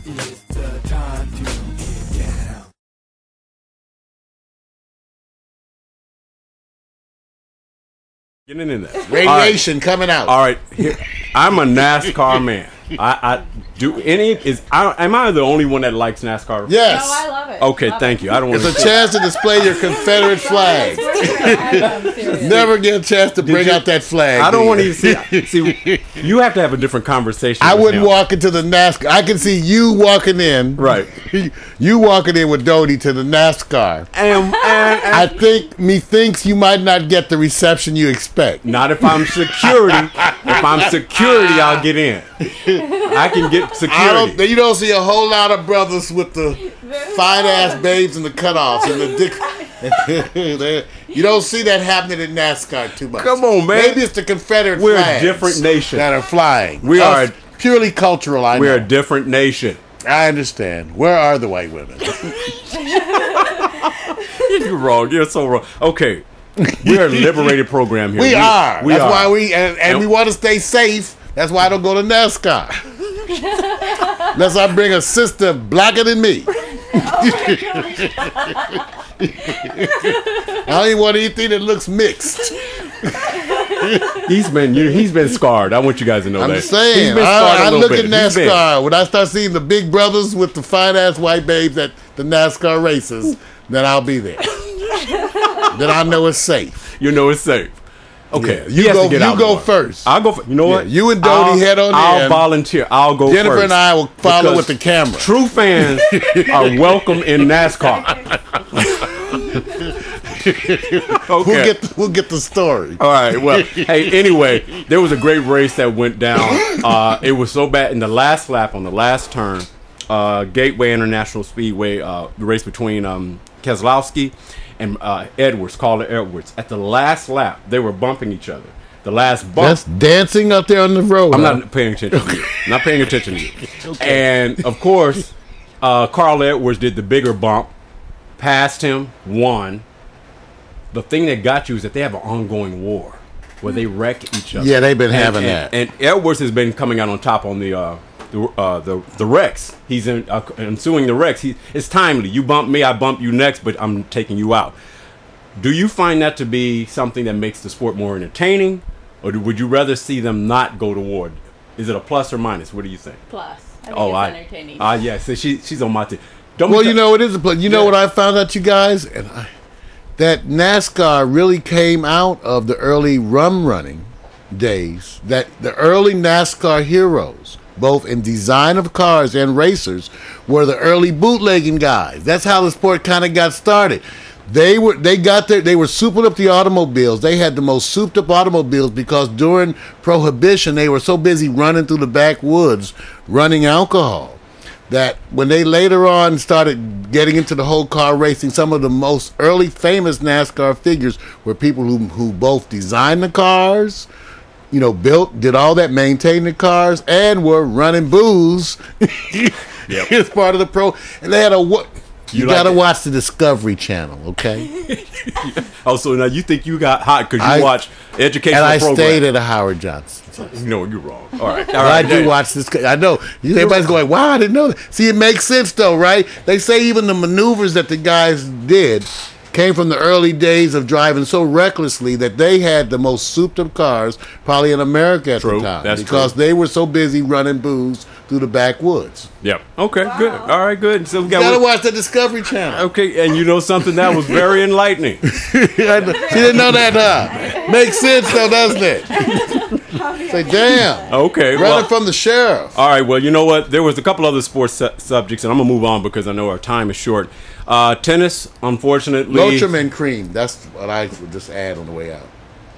It's the time to get down. Getting in there. Radiation coming out. All right, here, I'm a NASCAR man. I do any is. Am I the only one that likes NASCAR? Yes. No, I love it. Okay, Love thank it. you. I don't want It's a chance to display your Confederate flag. Never get a chance to bring out that flag. I don't do want you? to see. You have to have a different conversation. I with wouldn't him. walk into the NASCAR. I can see you walking in. Right. You walking in with Dodie to the NASCAR. And I think methinks you might not get the reception you expect. not if I'm security. If I'm security, I'll get in. I can get security. You don't see a whole lot of brothers with the fine ass babes and the cutoffs and the dick. You don't see that happening in NASCAR too much. Come on, man. Maybe it's the Confederate We're flags a different nation that are flying. We Us, are purely cultural. I We're know. a different nation. I understand. Where are the white women? You're wrong. You're so wrong. Okay, we're a liberated program here. We are. We That's are. why and we want to stay safe. That's why I don't go to NASCAR. Unless I bring a sister blacker than me. I don't even want anything that looks mixed. He's been scarred. I want you guys to know that. I'm saying. He's been scarred I a little look bit. at NASCAR. When I start seeing the big brothers with the fine ass white babes at the NASCAR races, then I'll be there. Then I know it's safe. You know it's safe. Okay, Yeah. You go first. I'll go. You know what? You and Dodie head on I'll in. volunteer. I'll go Jennifer first. and I will follow Because with the camera. True fans are welcome in NASCAR. Okay. We'll get the story. All right. Well, hey. Anyway, there was a great race that went down. It was so bad in the last lap on the last turn. Gateway International Speedway, the race between Keselowski and Edwards, Carla Edwards. At the last lap, they were bumping each other. The last bump. That's dancing up there on the road. I'm not paying attention to you. Not paying attention to you. Okay. And of course, Carl Edwards did the bigger bump, passed him, won. The thing that got you is that they have an ongoing war where they wreck each other. Yeah, they've been having that. And Edwards has been coming out on top on the wrecks. He's ensuing the wrecks. It's timely. You bump me, I bump you next, but I'm taking you out. Do you find that to be something that makes the sport more entertaining, or would you rather see them not go to war? Is it a plus or minus? What do you think? Plus. I think it's entertaining. Yeah. So she's on my team. Well, you know, it is a plus. You know what I found out, you guys? That NASCAR really came out of the early rum running days. That the early NASCAR heroes, both in design of cars and racers, were the early bootlegging guys. That's how the sport kind of got started. They were souping up the automobiles. They had the most souped up automobiles because during Prohibition they were so busy running through the backwoods, running alcohol, that when they later on started getting into the whole car racing, some of the most early famous NASCAR figures were people who both designed the cars, you know, did all that, maintained the cars, and were running booze. Yep. As part of the pro. And they had You like gotta it? watch the Discovery Channel, okay? Oh, so now you think you got hot because you watch educational And I programs. stayed at a Howard Johnson. No, you're wrong. All right. But I do watch this. I know. Everybody's going, wow, I didn't know that. See, it makes sense, though, right? They say even the maneuvers that the guys did came from the early days of driving so recklessly that they had the most souped-up cars probably in America at the time. That's because true. they were so busy running booze through the backwoods. Yep. Okay, good. All right, good. So we You gotta got watch the Discovery Channel. Okay, and you know something that was very enlightening. She didn't know that, huh? Makes sense, though, doesn't it? Say, damn. Okay. Running from the sheriff. All right. Well, you know what? There was a couple other sports subjects, and I'm gonna move on because I know our time is short. Tennis, unfortunately. Lotrimin cream. That's what I would just add on the way out.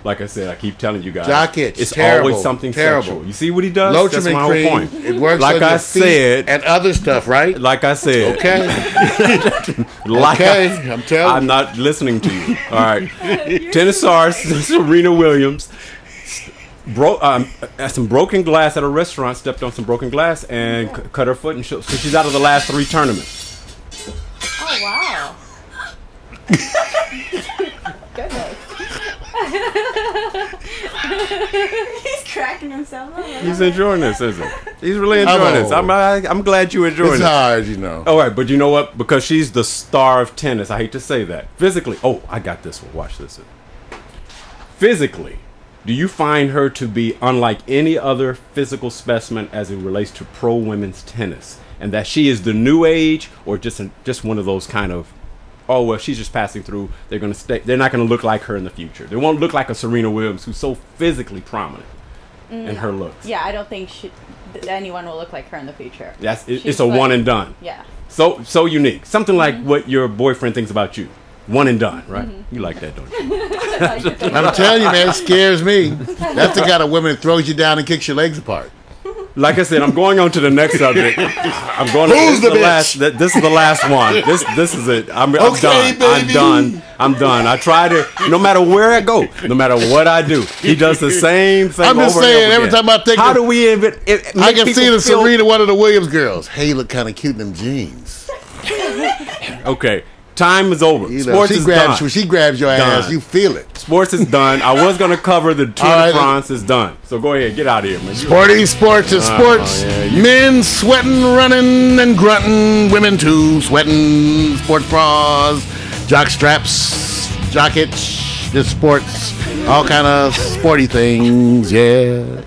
Like I said, I keep telling you guys. Jock itch. It's Terrible. always something Terrible. sexual. You see what he does? That's Lotrimin my whole cream. point. It works like on I your feet said, and other stuff, right? like I said. Okay. Like Okay, I'm telling I'm you. not listening to you. All right. Tennis star Serena Williams some broken glass at a restaurant, stepped on some broken glass and cut her foot, and so she's out of the last 3 tournaments. Oh, wow. Goodness. He's cracking himself up. He's enjoying this, isn't he? He's really enjoying this. I'm glad you enjoying It's it. hard, you know. All right, but you know what? Because she's the star of tennis, I hate to say that. Physically, oh, I got this one. Watch this. Physically, do you find her to be unlike any other physical specimen as it relates to pro women's tennis? And that she is the new age, or just one of those kind of, oh, well, she's just passing through. They're going to stay. They're not going to look like her in the future. They won't look like a Serena Williams who's so physically prominent in her looks. Yeah, I don't think anyone will look like her in the future. It's a one and done. Yeah. So unique. Something like what your boyfriend thinks about you. One and done, right? You like that, don't you? I'm telling you, man, it scares me. That's the kind of woman that throws you down and kicks your legs apart. Like I said, I'm going on to the next subject. I'm going. Who's the bitch? This is the last one. This is it. I'm Okay, done. baby. I'm done. I try to. No matter where I go, no matter what I do, he does the same thing. I'm just over and saying, over every again. time I think How of- do we even? I can see the Serena, one of the Williams girls. Hey, you look kind of cute in them jeans. Okay, time is over. You know, Sports is done. when she grabs your ass, Done. you feel it. Sports is done. I was going to cover the Tour All de right. France is done. So go ahead, get out of here, man. Sporty sports is sports. yeah, Men sweating, running, and grunting. Women too sweating. Sports bras, jock straps, jackets, just sports. All kind of sporty things. Yeah.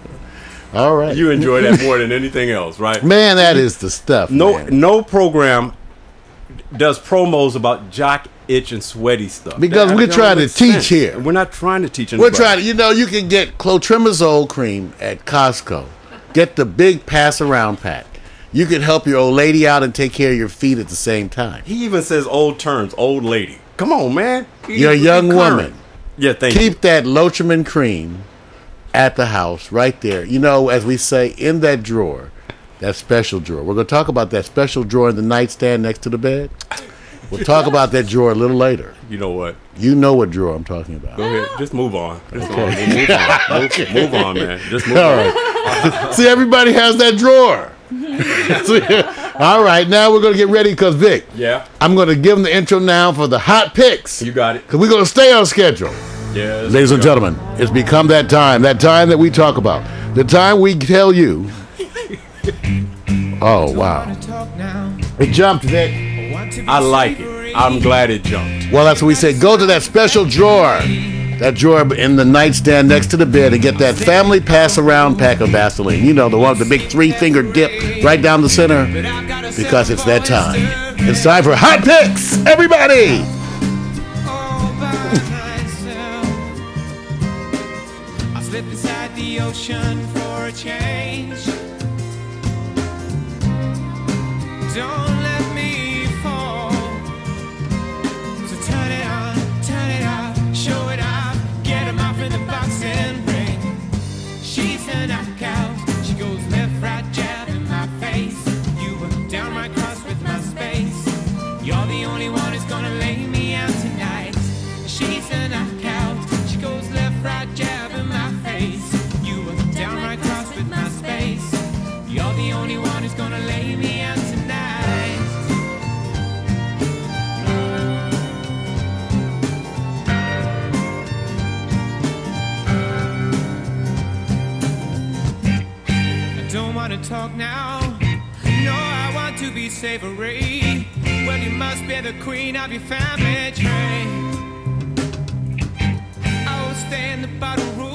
All right. You enjoy that more than anything else, right? Man, that is the stuff. man. No program does promos about jock itch and sweaty stuff. Because That we're don't trying to make teach sense. here. We're not trying to teach We're anybody. trying to, you can get clotrimazole cream at Costco. Get the big pass around pack. You can help your old lady out and take care of your feet at the same time. He even says old terms, old lady. Come on, man. You're a young current. woman. Yeah, thank you. Keep that Lotrimin cream at the house right there. As we say, in that drawer, that special drawer. We're going to talk about that special drawer in the nightstand next to the bed. We'll talk about that drawer a little later. You know what? You know what drawer I'm talking about. Go ahead. Just move on. Just move on. Move on, man. Just move All on. right. See, everybody has that drawer. All right, now we're going to get ready because, Vic, Yeah, I'm going to give them the intro now for the hot picks. you got it. Because we're going to stay on schedule. Yes. Ladies and gentlemen, it's become that time that we talk about. The time we tell you. Oh, wow. It jumped, Vic. I like it. I'm glad it jumped. Well, that's what we said. Go to that special drawer. That drawer in the nightstand next to the bed and get that family pass around pack of Vaseline. You know, the one with the big 3-finger dip right down the center. Because it's that time. It's time for Hot Picks, everybody! I slip inside the ocean for a change. Don't let me fall. So turn it on, show it off, get him off in the boxing ring. She's a knockout. She goes left, right, jab in my face. You were down right cross with my space. You're the only one who's gonna lay me out tonight. She's a knockout. She goes left, right, jab in my face. You were down right cross with my space. You're the only one who's gonna lay me out tonight. I don't wanna talk now. No, I want to be savory. Well, you must be the queen of your family tree. I will stay in the bottom room.